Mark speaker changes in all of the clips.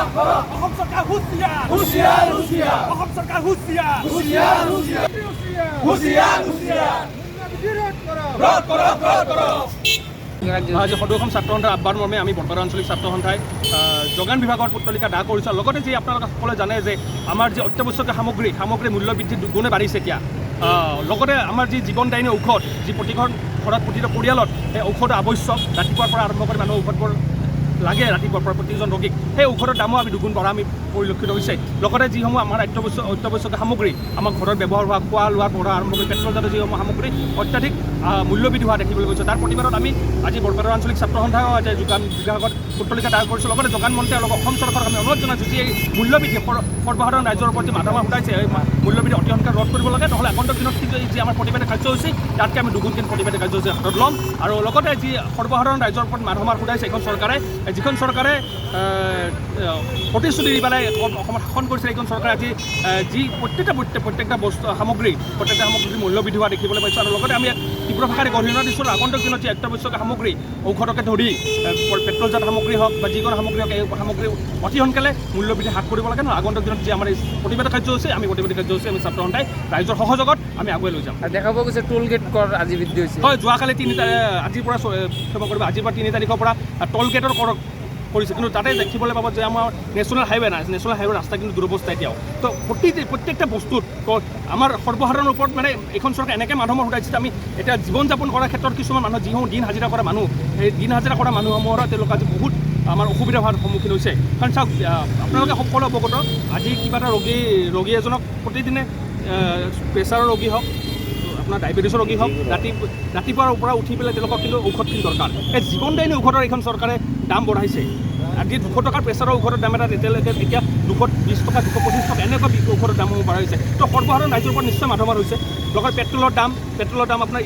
Speaker 1: অসম চৰকাৰ হুঁচিয়াৰ হুঁচিয়াৰ হুঁচিয়াৰ অসম চৰকাৰ হুঁচিয়াৰ হুঁচিয়াৰ হুঁচিয়াৰ হুঁচিয়াৰ হুঁচিয়াৰ ৰদ কৰক ৰদ কৰক। আজি সদৌ অসম ছাত্ৰ সন্থাৰ আহ্বান মৰ্মে আমি বৰপেটা আঞ্চলিক ছাত্ৰ সন্থাই যোগান বিভাগৰ পুতলিকা দাহ কৰিছোঁ। লগতে যি আপোনালোকে সকলোৱে জানে যে আমাৰ যি অত্যাৱশ্যকীয় সামগ্ৰীৰ মূল্য বৃদ্ধি দুগুণে বাঢ়িছে এতিয়া। লগতে আমাৰ যি জীৱনদায়িনী ঔষধ যি প্ৰতিখন ঘৰত প্ৰতিটো পৰিয়ালত সেই ঔষধ আৱশ্যক, ৰাতিপুৱাৰ পৰা আৰম্ভ কৰি মানুহ ঔষধবোৰ লাগে ৰাতিপুৱাৰ পৰা প্ৰতিজন ৰোগীক, সেই ঔষধৰ দামো আমি দুগুণ বঢ়া আমি পৰিলক্ষিত হৈছে। লগতে যিসমূহ আমাৰ অত্যাৱশ্যকীয় সামগ্ৰী আমাৰ ঘৰত ব্যৱহাৰ হোৱা খোৱা লোৱাৰ পৰা আৰম্ভ কৰি পেট্ৰলজাতীয় যিসমূহ সামগ্ৰী অত্যাধিক মূল্যবৃদ্ধি হোৱা দেখিবলৈ গৈছে। তাৰ প্ৰতিবাদত আমি আজি বৰপেটা আঞ্চলিক ছাত্ৰ সন্থাও যোগান বিভাগত পুতলিকা দাহ কৰিছোঁ। লগতে যোগান মন্ত্ৰী আৰু অসম চৰকাৰক আমি অনুৰোধ জনাইছোঁ যে এই মূল্যবৃদ্ধি সৰ্বসাধাৰণ ৰাইজৰ ওপৰত যি মাধমাৰ ফুটাইছে এই মূল্যবৃদ্ধি অতি সোনকালে ৰোধ কৰিব লাগে, নহ'লে আগন্তুক দিনত কিন্তু যি আমাৰ প্ৰতিবাদী কাৰ্যসূচী তাতকৈ আমি দুগুণ দিন প্ৰতিবাদী কাৰ্যসূচী হাতত ল'ম। আৰু লগতে যি সৰ্বসাধাৰণ ৰাইজৰ ওপৰত মাধমাৰ ফুটাইছে এইখন চৰকাৰে, যিখন চৰকাৰে প্ৰতিশ্ৰুতি দি পেলাই অসমত শাসন কৰিছে, এইখন চৰকাৰে আজি যি প্ৰত্যেকটা সামগ্ৰীৰ মূল্য বৃদ্ধি হোৱা দেখিবলৈ পাইছোঁ। আৰু লগতে আমি তীব্ৰ ভাষাৰে গৰিহণা দিছোঁ আগন্তুক দিনত যি অত্যাৱশ্যকীয় সামগ্ৰী ঔষধকে ধৰি পেট্ৰলজাত সামগ্ৰী হওক বা যিকোনো সামগ্ৰী হওক, এই সামগ্ৰী অতি সোনকালে মূল্য বৃদ্ধি হ্ৰাস কৰিব লাগে। নহয় আগন্তুক দিনত যি আমাৰ এই প্ৰতিবাদী কাৰ্যসূচী আমি ছাত্ৰ সন্থাই ৰাইজৰ সহযোগত আমি আগুৱাই লৈ যাম।
Speaker 2: দেখা পোৱা গৈছে টোল গেট কৰ আজি বৃদ্ধি হৈছে।
Speaker 1: হয়, যোৱাকালি আজিৰ পৰা ক্ষমা কৰিব, আজিৰ পৰা 3 তাৰিখৰ পৰা টোল গেটৰ কৰ কৰিছে, কিন্তু তাতে দেখিবলৈ পাব যে আমাৰ নেশ্যনেল হাইৱে নাই, নেশ্যনেল হাইৱে ৰাস্তা কিন্তু দুৰৱস্থা এতিয়াও। তো প্ৰত্যেকটা বস্তুত আমাৰ সৰ্বসাধাৰণৰ ওপৰত মানে এইখন চৰকাৰ এনেকৈ মাধমাৰ ফুটাইছে যে আমি এতিয়া জীৱন যাপন কৰাৰ ক্ষেত্ৰত কিছুমান মানুহ যিসমূহ দিন হাজিৰা কৰা মানুহ, সেই দিন হাজিৰা কৰা মানুহসমূহৰ তেওঁলোক আজি বহুত আমাৰ অসুবিধা হোৱাৰ সন্মুখীন হৈছে। কাৰণ চাওক, আপোনালোকে সকলো অৱগত, আজি কিবা এটা ৰোগী এজনক প্ৰতিদিনে প্ৰেছাৰৰ ৰোগী হওক, আপোনাৰ ডায়েবেটিছৰ ৰোগী হওক, ৰাতিপুৱাৰ পৰা উঠি পেলাই তেওঁলোকক কিন্তু ঔষধখিনি দৰকাৰ। এই জীৱনদায়িনী ঔষধৰ এইখন চৰকাৰে দাম বঢ়াইছে। আজি 200 টকাৰ প্ৰেছাৰৰ ঔষধৰ দাম এটা এতিয়ালৈকে এতিয়া 220 টকা 225 টকা এনেকুৱা ঔষধৰ দামসমূহ বঢ়াইছে। তো সৰ্বসাধাৰণ ৰাইজৰ ওপৰত নিশ্চয় মাধমাৰ হৈছে। লগতে পেট্ৰলৰ দাম আপোনাৰ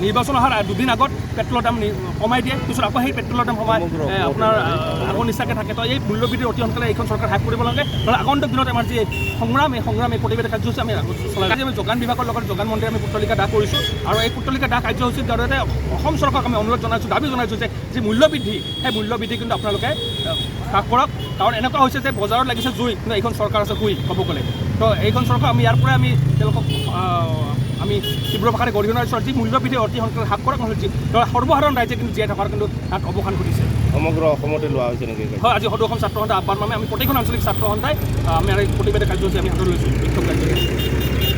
Speaker 1: নিৰ্বাচন অহাৰ 2 দিন আগত পেট্ৰলৰ দাম কমাই দিয়ে, পিছত আকৌ সেই পেট্ৰলৰ দাম কমাই আপোনাৰ আকৌ নিচাকৈ থাকে। তো এই মূল্যবৃদ্ধি অতি সোনকালে এইখন চৰকাৰ হ্ৰাস কৰিব লাগে। নহ'লে আগন্তুক দিনত আমাৰ যি সংগ্ৰাম এই প্ৰতিবাদী কাৰ্যসূচী আমি চলাই আজি আমি যোগান বিভাগৰ লগত যোগান মন্ত্ৰী আমি পুতলিকা দাহ কৰিছোঁ। আৰু এই পুতলিকা দাহ কাৰ্যসূচীৰ জৰিয়তে অসম চৰকাৰক আমি অনুৰোধ জনাইছোঁ, দাবী জনাইছোঁ যে যি মূল্যবৃদ্ধি, সেই মূল্যবৃদ্ধি কিন্তু আপোনালোকে হ্ৰাস কৰক। কাৰণ এনেকুৱা হৈছে যে বজাৰত লাগিছে জুই, কিন্তু এইখন চৰকাৰ আছে শুই ক'ব গ'লে। তো এইখন চৰকাৰ আমি ইয়াৰ পৰাই আমি তেওঁলোকক আমি তীব্ৰ ভাষাৰে গৰিহণা দিছোঁ। যি মূল্যবৃদ্ধি অতি সোনকালে হ্ৰাস কৰক, নহ'লে সৰ্বসাধাৰণ ৰাইজে কিন্তু জীয়াই থকাৰ কিন্তু তাত অৱসান ঘটিছে।
Speaker 2: সমগ্ৰ অসমতে লোৱা হৈছে নেকি?
Speaker 1: হয়, আজি সদৌ অসম ছাত্ৰ সন্থাৰ আহ্বান মানে আমি প্ৰতিখন আঞ্চলিক ছাত্ৰ সন্থাই আমি প্ৰতিবাদী কাৰ্যসূচী আমি হাতত লৈছোঁ, বিক্ষোভ কাৰ্যসূচী।